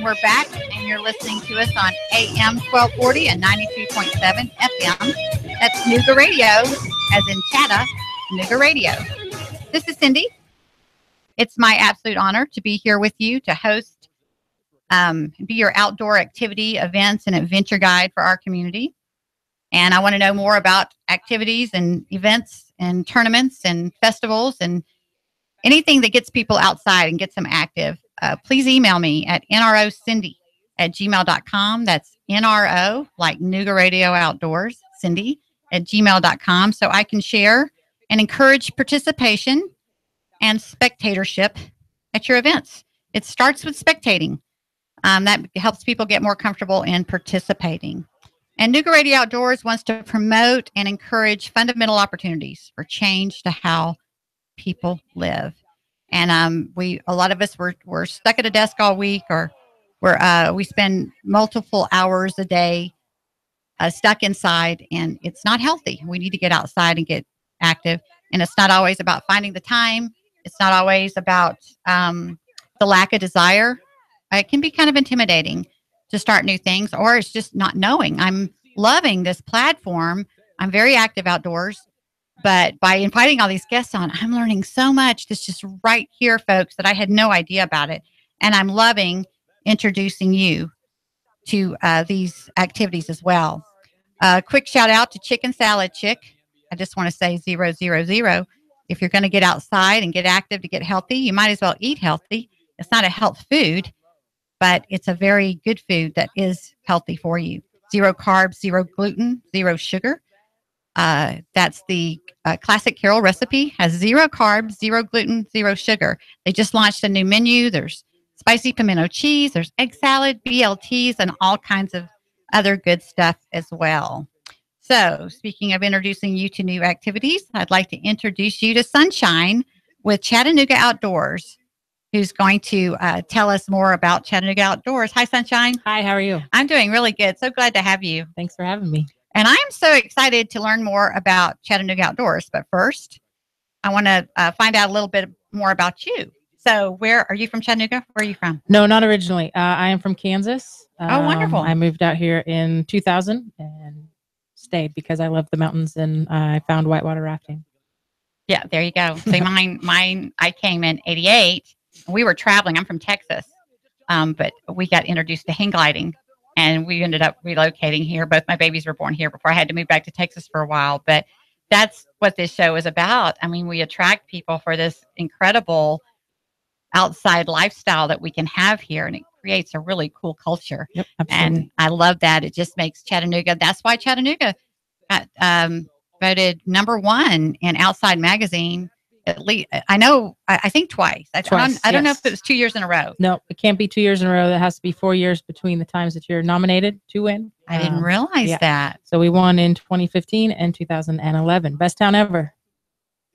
we're back, and you're listening to us on AM 1240 and 93.7 FM. That's NoogaRadio, as in Chatta, NoogaRadio. This is Cindy. It's my absolute honor to be here with you to host, be your outdoor activity, events, and adventure guide for our community. And I want to know more about activities and events and tournaments and festivals and anything that gets people outside and gets them active. Please email me at nrocindy@gmail.com. That's NRO, like Nooga Radio Outdoors, Cindy at gmail.com, so I can share and encourage participation and spectatorship at your events. It starts with spectating. That helps people get more comfortable in participating. And Nooga Radio Outdoors wants to promote and encourage fundamental opportunities for change to how people live. And a lot of us we're stuck at a desk all week, or we spend multiple hours a day stuck inside, and it's not healthy. We need to get outside and get active. And it's not always about finding the time. It's not always about the lack of desire. It can be kind of intimidating to start new things, or it's just not knowing. I'm loving this platform. I'm very active outdoors, but by inviting all these guests on, I'm learning so much that's just right here, folks, that I had no idea about it. And I'm loving introducing you to these activities as well. Quick shout out to Chicken Salad Chick. I just want to say 000. If you're going to get outside and get active to get healthy, you might as well eat healthy. It's not a health food, but it's a very good food that is healthy for you. 0 carbs, 0 gluten, 0 sugar. That's the classic Carol recipe. Has 0 carbs, 0 gluten, 0 sugar. They just launched a new menu. There's spicy pimento cheese. There's egg salad, BLTs, and all kinds of other good stuff as well. So speaking of introducing you to new activities, I'd like to introduce you to Sunshine with Chattanooga Outdoors, who's going to tell us more about Chattanooga Outdoors. Hi, Sunshine. Hi, how are you? I'm doing really good. So glad to have you. Thanks for having me. And I'm so excited to learn more about Chattanooga Outdoors. But first, I want to find out a little bit more about you. So where are you from, Chattanooga? Where are you from? No, not originally. I am from Kansas. Oh, wonderful. I moved out here in 2000 and stayed because I love the mountains, and I found whitewater rafting. Yeah, there you go. So mine, I came in 88. We were traveling. I'm from Texas, but we got introduced to hang gliding, and we ended up relocating here. Both my babies were born here before I had to move back to Texas for a while. But that's what this show is about. I mean, we attract people for this incredible outside lifestyle that we can have here, and it creates a really cool culture. Yep, absolutely. And I love that. It just makes Chattanooga. That's why Chattanooga got voted #1 in Outside Magazine. At least I think twice. I don't know if it was 2 years in a row. No, it can't be 2 years in a row. That has to be 4 years between the times that you're nominated to win. I didn't realize that. So we won in 2015 and 2011. Best town ever.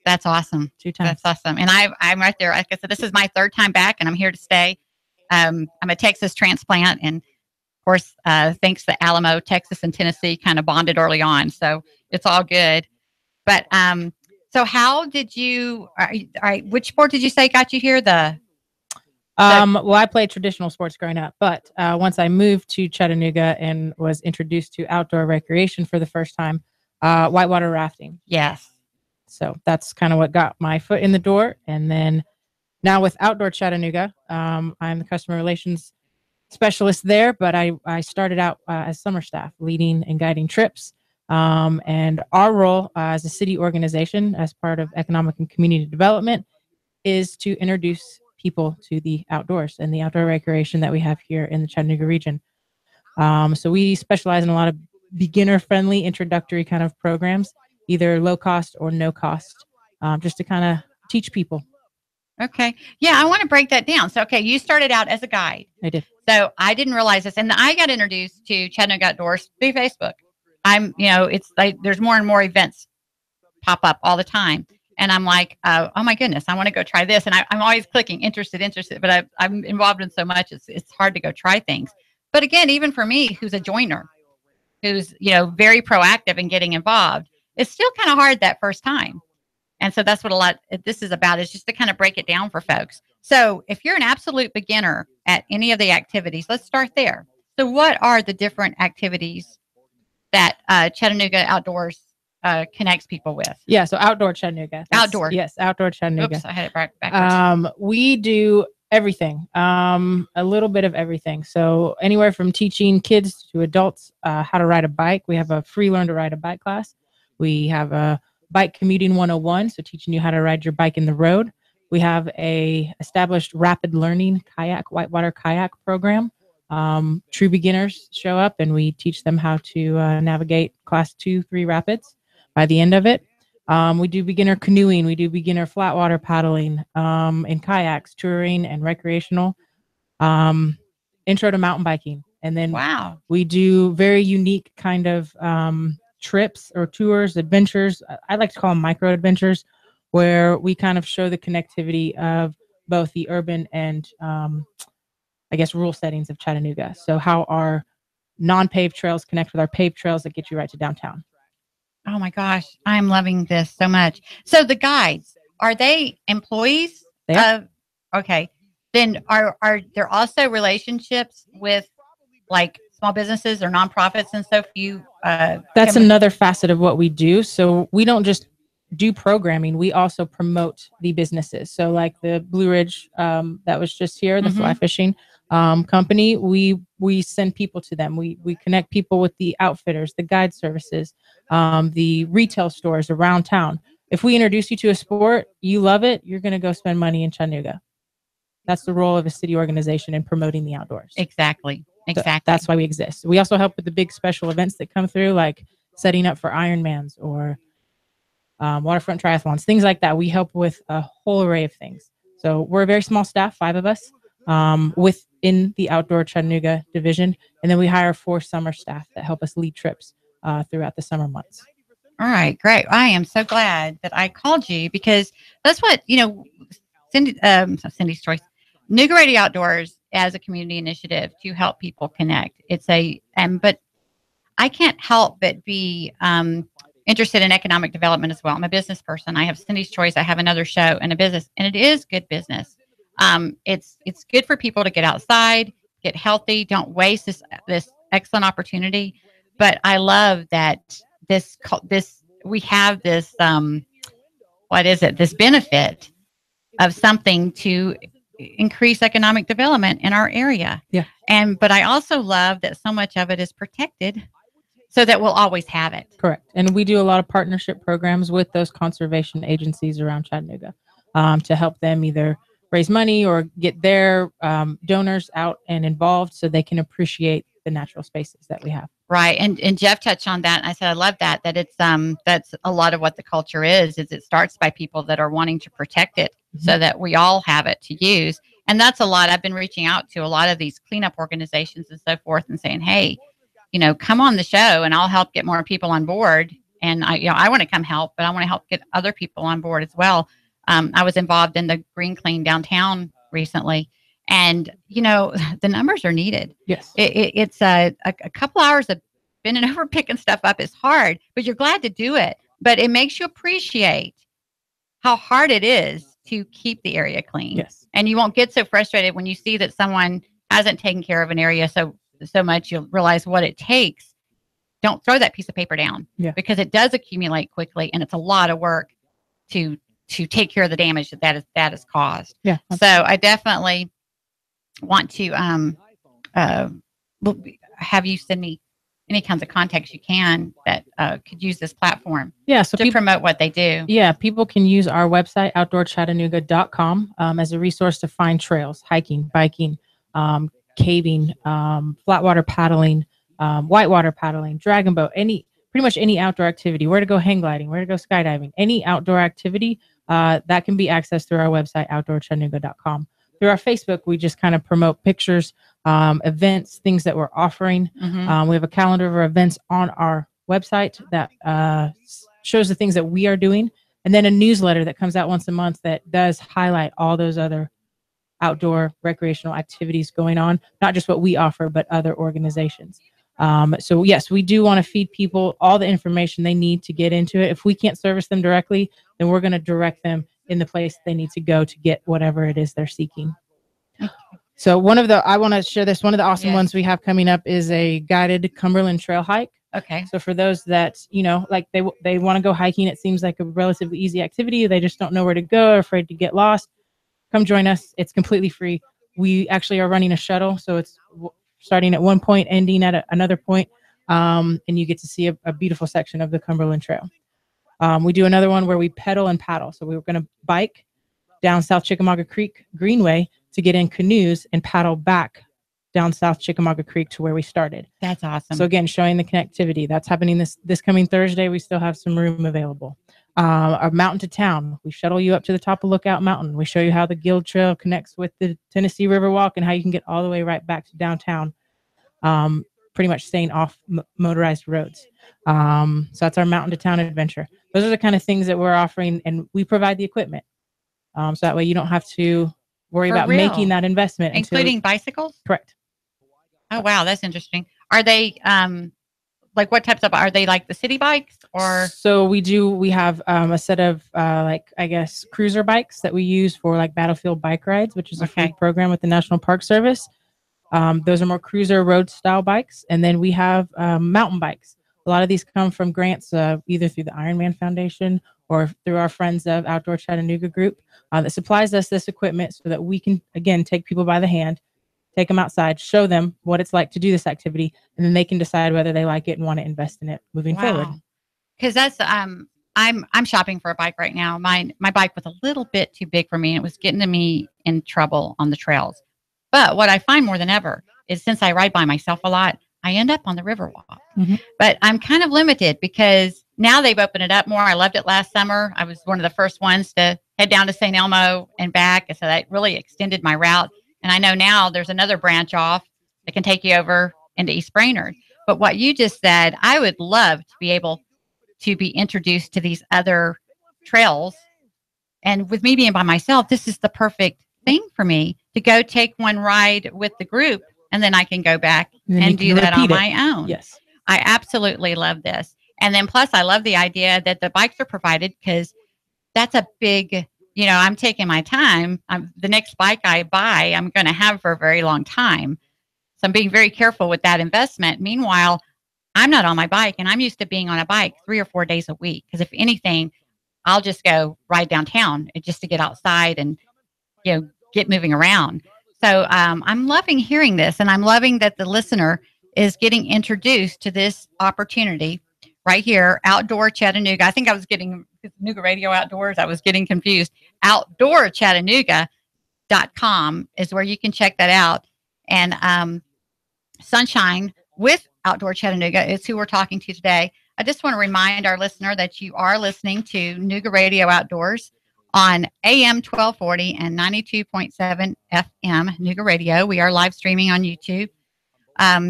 That's awesome. 2 times. That's awesome. And I'm right there. Like I said, this is my 3rd time back, and I'm here to stay. I'm a Texas transplant, and of course, thanks to Alamo, Texas and Tennessee kind of bonded early on, so it's all good. But so how did you? All right, which sport did you say got you here? Well, I played traditional sports growing up, but once I moved to Chattanooga and was introduced to outdoor recreation for the first time, whitewater rafting. Yes. So that's kind of what got my foot in the door. And then now with Outdoor Chattanooga, I'm the customer relations specialist there, but I started out as summer staff, leading and guiding trips. And our role as a city organization, as part of economic and community development, is to introduce people to the outdoors and the outdoor recreation that we have here in the Chattanooga region. So we specialize in a lot of beginner-friendly introductory kind of programs, either low cost or no cost, just to kind of teach people. Okay. Yeah, I want to break that down. So, okay, you started out as a guide. I did. So I didn't realize this. And I got introduced to Chattanooga Outdoors through Facebook. It's like there's more and more events pop up all the time. And I'm like, oh my goodness, I want to go try this. And I'm always clicking interested, but I'm involved in so much. It's hard to go try things. But again, even for me, who's a joiner, who's, very proactive in getting involved, it's still kind of hard that first time. And so that's what this is about, is just to kind of break it down for folks. So if you're an absolute beginner at any of the activities, let's start there. So what are the different activities that Chattanooga Outdoors connects people with? Yeah, so Outdoor Chattanooga. Outdoor. Yes, Outdoor Chattanooga. Oops, I had it backwards. We do everything, a little bit of everything. So anywhere from teaching kids to adults how to ride a bike. We have a free learn to ride a bike class. We have a bike commuting 101, so teaching you how to ride your bike in the road. We have a established rapid learning whitewater kayak program. True beginners show up and we teach them how to navigate class 2-3 rapids by the end of it. We do beginner canoeing. We do beginner flatwater paddling in kayaks, touring and recreational. Intro to mountain biking. And then we do very unique kind of trips or tours, adventures. I like to call them micro adventures, where we kind of show the connectivity of both the urban and I guess rural settings of Chattanooga. So how our non-paved trails connect with our paved trails that get you right to downtown. Oh my gosh, I'm loving this so much. So the guides, are they employees? They are. Okay. Then are there also relationships with like small businesses or nonprofits and so few? That's another facet of what we do. So we don't just do programming, we also promote the businesses. So like the Blue Ridge that was just here, the fly fishing company, we send people to them. We connect people with the outfitters, the guide services, the retail stores around town. If we introduce you to a sport, you love it, you're going to go spend money in Chattanooga. That's the role of a city organization in promoting the outdoors. Exactly. So that's why we exist. We also help with the big special events that come through, like setting up for Ironmans or waterfront triathlons, things like that. We help with a whole array of things. So we're a very small staff, 5 of us, within the Outdoor Chattanooga division. And then we hire 4 summer staff that help us lead trips throughout the summer months. All right, great. I am so glad that I called you because that's what, Cindy's Choice, NoogaRadio Outdoors as a community initiative to help people connect. But I can't help but be interested in economic development as well. I'm a business person. I have Cindy's Choice. I have another show and a business, and it is good business. It's good for people to get outside, get healthy, don't waste this excellent opportunity. But I love that we have this this benefit of something to increase economic development in our area. Yeah. But I also love that so much of it is protected so that we'll always have it. Correct. And we do a lot of partnership programs with those conservation agencies around Chattanooga to help them either raise money or get their donors out and involved so they can appreciate the natural spaces that we have. Right. And Jeff touched on that. And I said, I love that it's, that's a lot of what the culture is it starts by people that are wanting to protect it so that we all have it to use. And that's a lot. I've been reaching out to a lot of these cleanup organizations and so forth and saying, hey, come on the show and I'll help get more people on board. And I want to come help, but I want to help get other people on board as well. I was involved in the Green Clean downtown recently. And, the numbers are needed. Yes. It's a couple hours of bending over, picking stuff up is hard, but you're glad to do it. But it makes you appreciate how hard it is to keep the area clean. Yes. And you won't get so frustrated when you see that someone hasn't taken care of an area so much, you'll realize what it takes. Don't throw that piece of paper down because it does accumulate quickly. And it's a lot of work to take care of the damage that is caused. Yeah. So I definitely want to have you send me any kinds of contacts you can that could use this platform to promote what they do. Yeah, people can use our website, outdoorchattanooga.com, as a resource to find trails, hiking, biking, caving, flatwater paddling, whitewater paddling, dragon boat, pretty much any outdoor activity, where to go hang gliding, where to go skydiving, any outdoor activity that can be accessed through our website, outdoorchattanooga.com. Through our Facebook, we just kind of promote pictures, events, things that we're offering. We have a calendar of our events on our website that shows the things that we are doing. And then a newsletter that comes out once a month that does highlight all those other outdoor recreational activities going on, not just what we offer, but other organizations. So yes, we do want to feed people all the information they need to get into it. If we can't service them directly, then we're going to direct them in the place they need to go to get whatever it is they're seeking. So I want to share this. One of the awesome ones we have coming up is a guided Cumberland trail hike. Okay. So for those that, like they want to go hiking, it seems like a relatively easy activity. They just don't know where to go, or afraid to get lost. Come join us. It's completely free. We actually are running a shuttle. So it's starting at one point, ending at another point. And you get to see a beautiful section of the Cumberland Trail. We do another one where we pedal and paddle. So we were going to bike down South Chickamauga Creek Greenway to get in canoes and paddle back down South Chickamauga Creek to where we started. That's awesome. So again, showing the connectivity. That's happening this coming Thursday. We still have some room available. Our mountain to town. We shuttle you up to the top of Lookout Mountain. We show you how the Guild Trail connects with the Tennessee River Walk and how you can get all the way right back to downtown. Pretty much staying off motorized roads. So that's our mountain to town adventure. Those are the kind of things that we're offering, and we provide the equipment. So that way you don't have to worry about making that investment. Including bicycles? Correct. Oh, wow. That's interesting. Are they, like what types of, are they like the city bikes or? So we have a set of cruiser bikes that we use for like battlefield bike rides, which is a free program with the National Park Service. Those are more cruiser road style bikes. And then we have mountain bikes. A lot of these come from grants either through the Ironman Foundation or through our friends of Outdoor Chattanooga group that supplies us this equipment so that we can, again, take people by the hand, take them outside, show them what it's like to do this activity, and then they can decide whether they like it and want to invest in it moving forward. Because that's I'm shopping for a bike right now. My bike was a little bit too big for me, and it was getting me in trouble on the trails. But what I find more than ever is since I ride by myself a lot, I end up on the Riverwalk. Mm-hmm. But I'm kind of limited because now they've opened it up more. I loved it last summer. I was one of the first ones to head down to St. Elmo and back. And so that really extended my route. And I know now there's another branch off that can take you over into East Brainerd. But what you just said, I would love to be able to be introduced to these other trails. And with me being by myself, this is the perfect thing for me to go take one ride with the group. And then I can go back and do that on my own. Yes. I absolutely love this. And then plus I love the idea that the bikes are provided because that's a big, I'm taking my time. The next bike I buy, I'm going to have for a very long time. So I'm being very careful with that investment. Meanwhile, I'm not on my bike and I'm used to being on a bike 3 or 4 days a week. Because if anything, I'll just go ride downtown just to get outside and, get moving around. So I'm loving hearing this, and I'm loving that the listener is getting introduced to this opportunity right here, Outdoor Chattanooga. I think I was getting NoogaRadio Outdoors. I was getting confused. OutdoorChattanooga.com is where you can check that out. And Sunshine with Outdoor Chattanooga is who we're talking to today. I just want to remind our listener that you are listening to NoogaRadio Outdoors on AM 1240 and 92.7 FM Nooga Radio. We are live streaming on YouTube.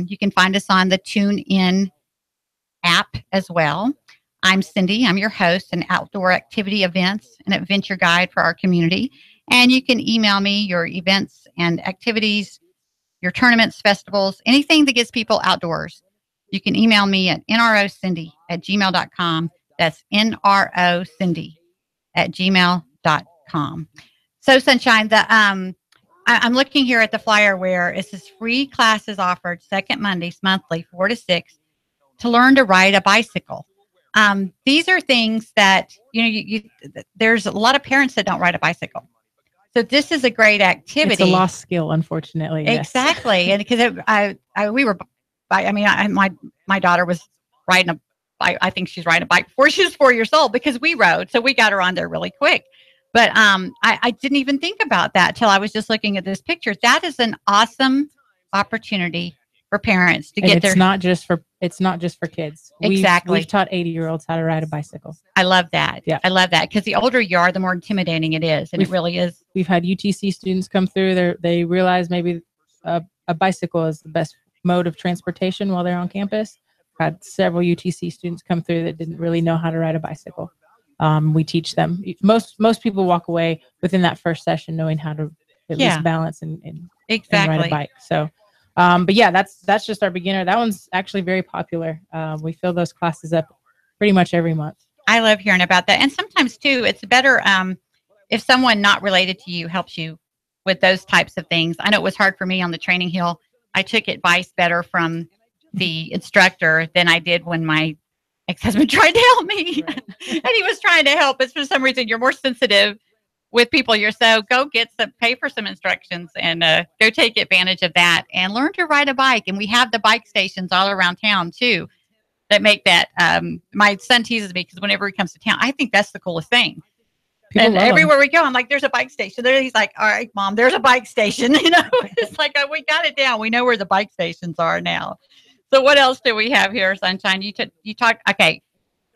You can find us on the TuneIn app as well. I'm Cindy. I'm your host, an outdoor activity events and adventure guide for our community. And you can email me your events and activities, your tournaments, festivals, anything that gets people outdoors. You can email me at nrocindy@gmail.com. That's nrocindy@gmail.com. So Sunshine, I'm looking here at the flyer where it says free classes offered second Mondays monthly 4 to 6 to learn to ride a bicycle. These are things that there's a lot of parents that don't ride a bicycle, so this is a great activity. It's a lost skill, unfortunately. Exactly. Yes. And because my daughter was riding a bike. I think she's riding a bike before she was 4 years old because we rode, so we got her on there really quick. But I didn't even think about that till I was just looking at this picture. That is an awesome opportunity for parents to get there. It's not just for kids. Exactly. We've taught 80-year-olds how to ride a bicycle. I love that. Yeah. I love that because the older you are, the more intimidating it is. And it really is. We've had UTC students come through. They realize maybe a bicycle is the best mode of transportation while they're on campus. Had several UTC students come through that didn't really know how to ride a bicycle. We teach them. Most people walk away within that first session knowing how to at least balance and ride a bike. So, but yeah, that's just our beginner. That one's actually very popular. We fill those classes up pretty much every month. I love hearing about that. And sometimes too, it's better if someone not related to you helps you with those types of things. I know it was hard for me on the training hill. I took advice better from the instructor than I did when my ex-husband tried to help me. Right. And he was trying to help, but for some reason you're more sensitive with people. Go pay for some instructions and go take advantage of that and learn to ride a bike. And we have the bike stations all around town too that make that. My son teases me because whenever he comes to town, I think that's the coolest thing. People and everywhere we go, I'm like, there's a bike station there. He's like, all right, Mom, there's a bike station. It's like, we got it down. We know where the bike stations are now. So what else do we have here, Sunshine? You talked, okay,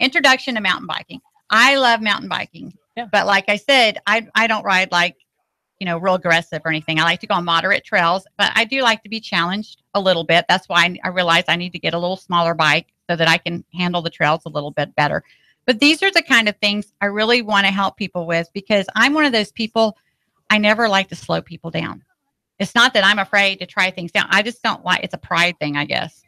introduction to mountain biking. I love mountain biking, but like I said, I don't ride like, real aggressive or anything. I like to go on moderate trails, but I do like to be challenged a little bit. That's why I realized I need to get a little smaller bike so that I can handle the trails a little bit better. But these are the kind of things I really want to help people with because I'm one of those people, I never like to slow people down. It's not that I'm afraid to try things down. I just don't like, it's a pride thing, I guess.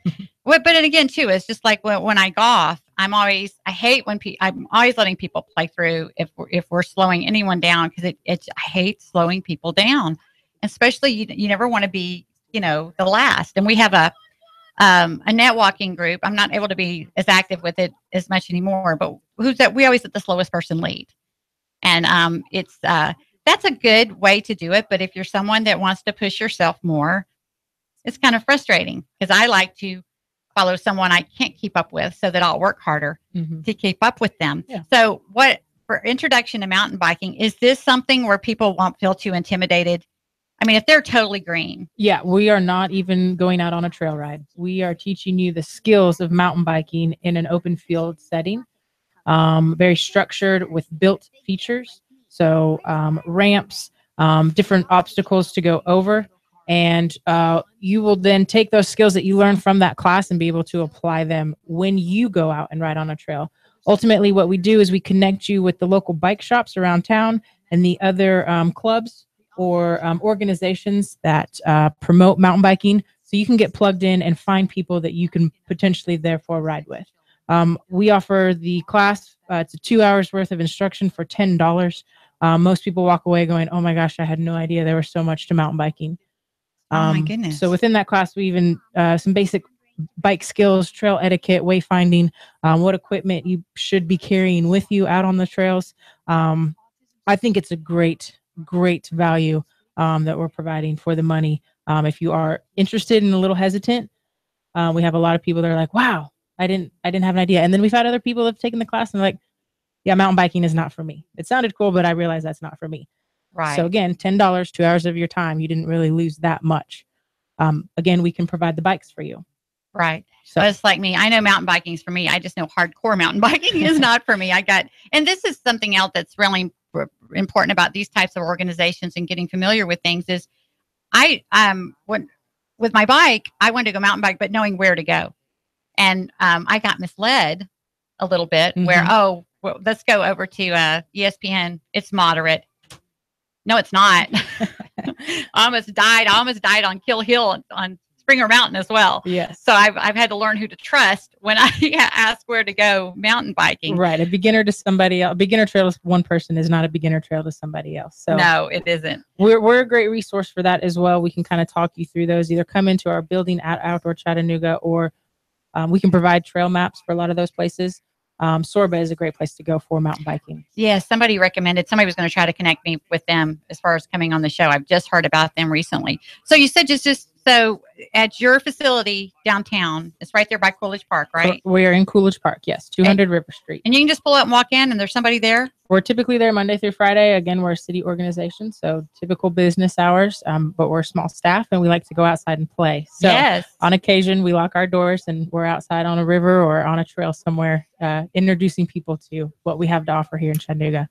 But then again, too, it's just like when I golf, I'm always letting people play through if we're slowing anyone down because I hate slowing people down. Especially you never want to be, the last. And we have a net walking group. I'm not able to be as active with it as much anymore, but we always let the slowest person lead. And that's a good way to do it. But if you're someone that wants to push yourself more, it's kind of frustrating because I like to follow someone I can't keep up with so that I'll work harder to keep up with them. Yeah. So for introduction to mountain biking, is this something where people won't feel too intimidated? I mean, if they're totally green. Yeah, we are not even going out on a trail ride. We are teaching you the skills of mountain biking in an open field setting, very structured with built features. So ramps, different obstacles to go over. And you will then take those skills that you learn from that class and be able to apply them when you go out and ride on a trail. Ultimately, what we do is we connect you with the local bike shops around town and the other clubs or organizations that promote mountain biking. So you can get plugged in and find people that you can potentially therefore ride with. We offer the class. It's a 2 hours worth of instruction for $10. Most people walk away going, oh my gosh, I had no idea there was so much to mountain biking. Oh my goodness. So within that class, we even some basic bike skills, trail etiquette, wayfinding, what equipment you should be carrying with you out on the trails. I think it's a great value that we're providing for the money. If you are interested and a little hesitant, we have a lot of people that are like, wow, I didn't have an idea. And then we've had other people that have taken the class and like, yeah, mountain biking is not for me. It sounded cool, but I realized that's not for me. Right. So again, $10, 2 hours of your time. You didn't really lose that much. Again, we can provide the bikes for you. Right. So it's like me. I know mountain biking is for me. I just know hardcore mountain biking is not for me. And this is something else that's really important about these types of organizations and getting familiar with things is with my bike, I wanted to go mountain bike, but knowing where to go. And I got misled a little bit where, let's go over to ESPN. It's moderate. No, it's not. I almost died on Kill Hill on Springer Mountain as well. Yes. So I've had to learn who to trust when I ask where to go mountain biking. Right. A beginner to somebody else. A beginner trail to one person is not a beginner trail to somebody else. So no, it isn't. We're a great resource for that as well. We can kind of talk you through those. Either come into our building at Outdoor Chattanooga or we can provide trail maps for a lot of those places. Sorba is a great place to go for mountain biking. Yeah, somebody was going to try to connect me with them as far as coming on the show. I've just heard about them recently. So you said just so at your facility downtown, it's right there by Coolidge Park, right? We are in Coolidge Park, yes, 200 River Street. And you can just pull up and walk in and there's somebody there? We're typically there Monday through Friday. Again, we're a city organization, so typical business hours, but we're a small staff and we like to go outside and play. So yes. On occasion, we lock our doors and we're outside on a river or on a trail somewhere, introducing people to what we have to offer here in Chattanooga.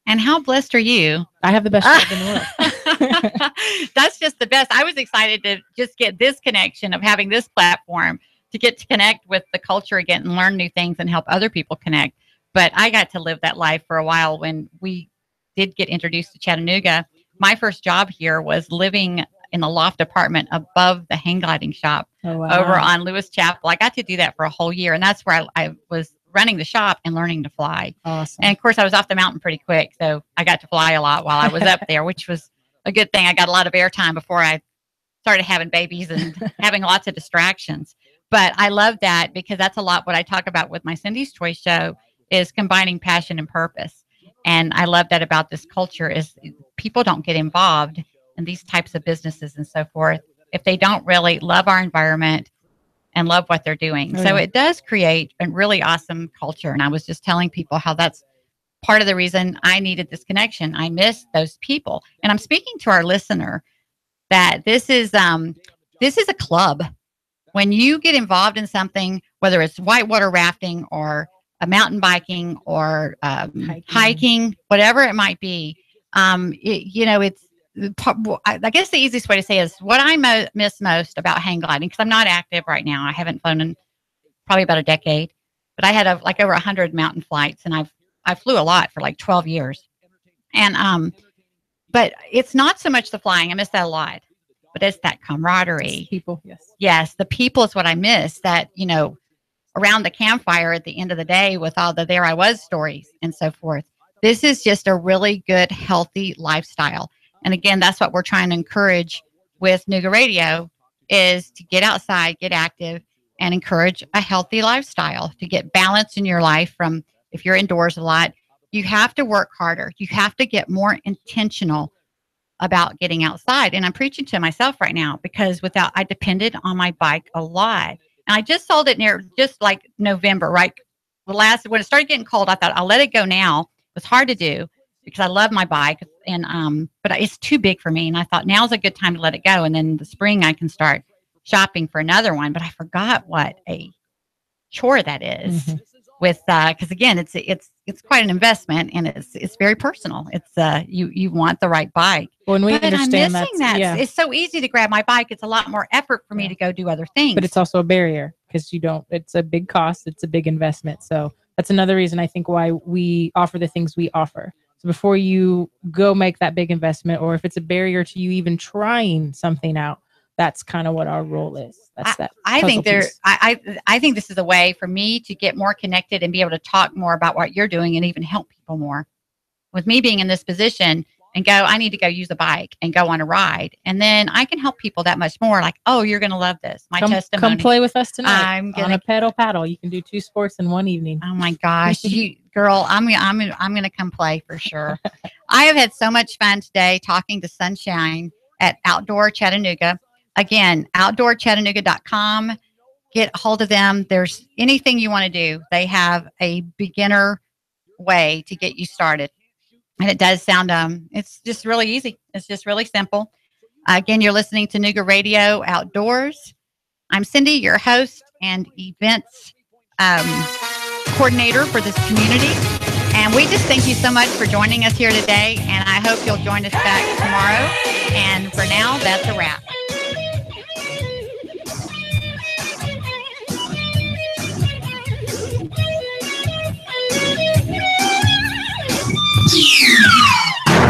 And how blessed are you? I have the best job in the world. That's just the best. I was excited to just get this connection of having this platform to get to connect with the culture again and learn new things and help other people connect. But I got to live that life for a while when we did get introduced to Chattanooga. My first job here was living in a loft apartment above the hang gliding shop over on Lewis Chapel. I got to do that for a whole year. And that's where I was running the shop and learning to fly. Awesome. And of course I was off the mountain pretty quick. So I got to fly a lot while I was up there, which was a good thing. I got a lot of airtime before I started having babies and having lots of distractions. But I love that because that's a lot what I talk about with my Cindy's Choice show is combining passion and purpose. And I love that about this culture is people don't get involved in these types of businesses and so forth if they don't really love our environment and love what they're doing. So it does create a really awesome culture. And I was just telling people how that's part of the reason I needed this connection. I miss those people. And I'm speaking to our listener that this is a club. When you get involved in something, whether it's whitewater rafting or mountain biking or hiking, whatever it might be, it's, I guess the easiest way to say is what I miss most about hang gliding, because I'm not active right now. I haven't flown in probably about a decade, but I had over 100 mountain flights, and I flew a lot for like 12 years. And but it's not so much the flying. I miss that a lot. But it's that camaraderie. People, yes. Yes, the people is what I miss. That, around the campfire at the end of the day with all the there I was stories and so forth. This is just a really good, healthy lifestyle. And again, that's what we're trying to encourage with NoogaRadio is to get outside, get active, and encourage a healthy lifestyle, to get balance in your life from if you're indoors a lot. You have to work harder. You have to get more intentional about getting outside. And I'm preaching to myself right now because I depended on my bike a lot. And I just sold it near just like November, right? When it started getting cold, I thought I'll let it go now. It was hard to do because I love my bike and, but it's too big for me. And I thought now's a good time to let it go. And then in the spring I can start shopping for another one, but I forgot what a chore that is. Mm-hmm. With because again, it's quite an investment and it's very personal. It's you want the right bike. When we understand I'm missing that, yeah. It's so easy to grab my bike. It's a lot more effort for me to go do other things. But it's also a barrier because it's a big cost. It's a big investment. So that's another reason I think why we offer the things we offer. So before you go make that big investment, or if it's a barrier to you even trying something out, that's kind of what our role is. That's that. I think I think this is a way for me to get more connected and be able to talk more about what you're doing and even help people more. With me being in this position and I need to go use a bike and go on a ride. And then I can help people that much more. Like, oh, you're going to love this. My testimony. Come play with us tonight on a pedal paddle. You can do 2 sports in one evening. Oh my gosh. Girl, I'm going to come play for sure. I have had so much fun today talking to Sunshine at Outdoor Chattanooga. Again, outdoorchattanooga.com. Get a hold of them. There's anything you want to do. They have a beginner way to get you started. And it does sound, it's just really easy. It's just really simple. Again, you're listening to NoogaRadio Outdoors. I'm Cindy, your host and events coordinator for this community. And we just thank you so much for joining us here today. And I hope you'll join us back tomorrow. And for now, that's a wrap.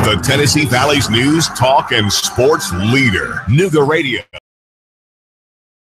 The Tennessee Valley's news, talk, and sports leader, NoogaRadio.